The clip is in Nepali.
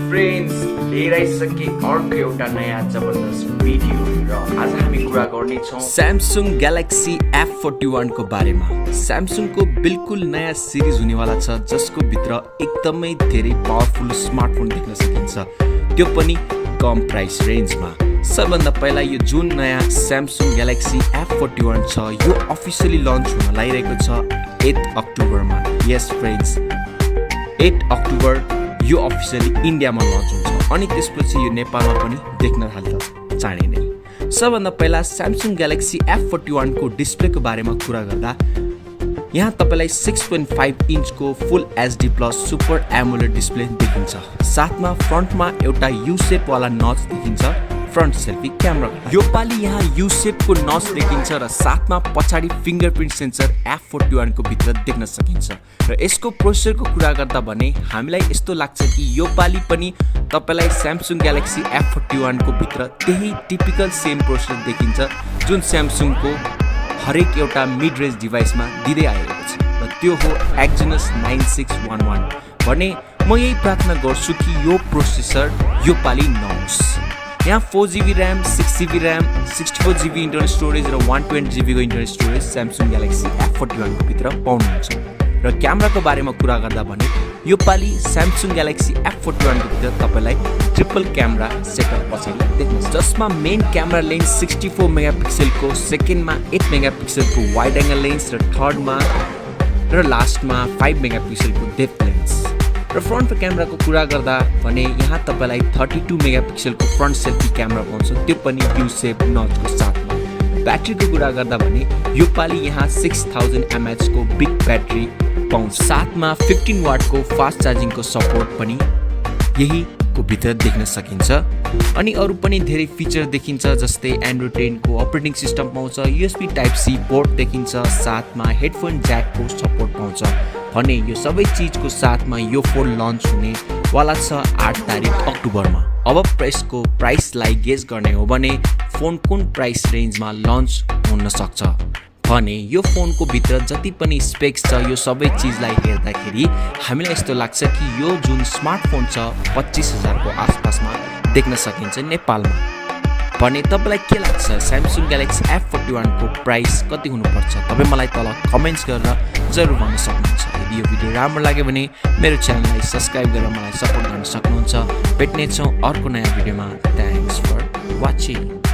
फ्रेन्ड्स लिएर आइसके अर्को एउटा नयाँ जबरदस्त भिडियो र आज हामी कुरा गर्नेछौँ Samsung Galaxy F41 को बारेमा। Samsung को बिल्कुल नयाँ सिरिज हुनेवाला छ जसको भित्र एकदमै धेरै पावरफुल स्मार्टफोन देख्न सकिन्छ, त्यो पनि कम प्राइस रेन्जमा। सबभन्दा पहिला यो जुन नयाँ Samsung Galaxy F41 छ यो अफिसियली लन्च हुन लागिरहेको छ 8 अक्टोबरमा। यस फ्रेन्ड्स, 8 अक्टोबर यो अफिसियली इन्डियामा लन्च हुन्छ अनि त्यसपछि यो नेपालमा पनि देख्न थाल्छ चाँडै नै। सबभन्दा पहिला Samsung Galaxy F41 को डिस्प्लेको बारेमा कुरा गर्दा यहाँ तपाईलाई 6.5 इन्चको फुल HD plus super amoled display देखिन्छ। साथमा फ्रन्टमा एउटा यू शेप वाला नच देखिन्छ फ्रन्ट सेल्फी क्यामेरा। यो पाली यहाँ यू शेपको नच देखिन्छ र साथमा पछाडि फिंगरप्रिन्ट सेन्सर F41 को भित्र देख्न सकिन्छ। र यसको प्रोसेसरको कुरा गर्दा भने हामीलाई यस्तो लाग्छ कि यो पाली पनि तपाईलाई Samsung Galaxy F41 को भित्र त्यही टिपिकल सेम प्रोसेसर देखिन्छ जुन Samsung को हरेक एउटा मिड रेन्ज डिभाइसमा दिँदै आएको छ र त्यो हो exynoss 9611 भने म यही प्रार्थना गर्छु कि यो प्रोसेसर यो पाली नहोस्। यहाँ 4GB RAM, 6GB RAM, 64GB internal storage र 128GB को internal storage Samsung Galaxy F41 को भित्र पाउनुहुन्छ। र क्यामेराको बारेमा कुरा गर्दा भने यो पाली Samsung Galaxy F41 को भित्र तपाईलाई ट्रिपल क्यामेरा सेटअप पछाडि देख्नुहुन्छ जसमा मेन क्यामेरा लेन्स 64 मेगापिक्सल को, सेकेन्डमा 8 मेगापिक्सल को वाइड एंगल लेन्स र थर्डमा र लास्टमा 5 मेगापिक्सल को डेप्थ लेन्स। र फ्रन्ट क्यामेराको कुरा गर्दा भने यहाँ तपाईलाई 32 मेगापिक्सल को फ्रन्ट सेल्फी क्यामेरा पाउँछ, त्यो पनि यू शेप नचको साथमा। ब्याट्रीको कुरा गर्दा भने यो पाली यहाँ 6000 mAh को बिग ब्याट्री पाउँछ। साथमा 15 वाट को फास्ट चार्जिङको सपोर्ट पनि यही को भित्र देख्न सकिन्छ। अनि अरु पनि धेरै फिचर देखिन्छ जस्तै एन्ड्रोइड 10 को अपरेटिङ सिस्टम पाउँछ, USB टाइप C पोर्ट देखिन्छ, साथमा हेडफोन ज्याक को सपोर्ट पाउँछ भने यो सबै चीजको साथमा यो फोन लन्च हुने वाला छ 8 तारिक अक्टोबरमा। अब प्राइसलाई गेस गर्ने हो भने फोन कुन प्राइस रेन्जमा लन्च हुन सक्छ भने यो फोनको भित्र जति पनि स्पेक्स छ यो सबै चीजलाई हेर्दाखेरि हामीलाई यस्तो लाग्छ कि यो जुन स्मार्टफोन छ 25,000 को आसपासमा देख्न सकिन्छ नेपालमा। भने तपाईलाई के लाग्छ Samsung Galaxy F41 को प्राइस कति हुनुपर्छ? तपाई मलाई तल कमेन्ट्स गरेर जरुर भन्न सक्नुहुन्छ। यदि यो भिडियो राम्रो लाग्यो भने मेरो च्यानललाई सब्स्क्राइब गरेर मलाई सपोर्ट गर्न सक्नुहुन्छ। भेट्ने छौं अर्को नयाँ भिडियोमा। Thanks for watching.